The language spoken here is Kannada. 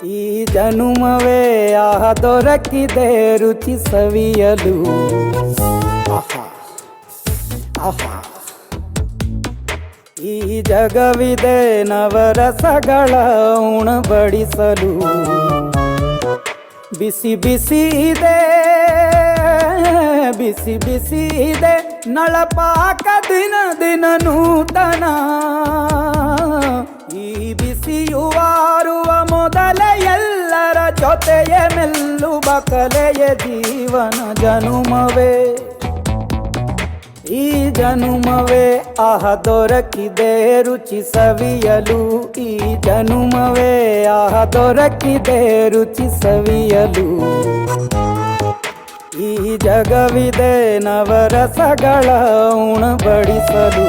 ಈ ಜನುಮವೇ ದೊರಕಿದೆ ರುಚಿ ಸವಿಯಲು. ಆಹಾ ಆಹಾ, ಈ ಜಗವಿದೆ ನವರಸಗಳ ಉಣಬಡಿಸಲು. ಬಿಸಿ ಬಿಸಿ ಇದೆ, ಬಿಸಿ ಬಿಸಿ ಇದೆ ನಳಪಾಕ ದಿನ ದಿನ ನೂತನ. ಈ ಬಿಸಿಯುವಾರುವ ಮೊದಲೇ ಎಲ್ಲರ ಜೊತೆಯ ಮೆಲ್ಲುವ ಕಲೆಯ ಜೀವನ ಜನುಮವೇ. ಈ ಜನುಮವೇ ದೊರಕಿದೆ ರುಚಿ ಸವಿಯಲು. ಈ ಜನುಮವೇ ದೊರಕಿದೆ ರುಚಿ ಸವಿಯಲು. ಈ ಜಗವಿದೆ ನವರಸಗಳ ಉಣಬಡಿಸಲು.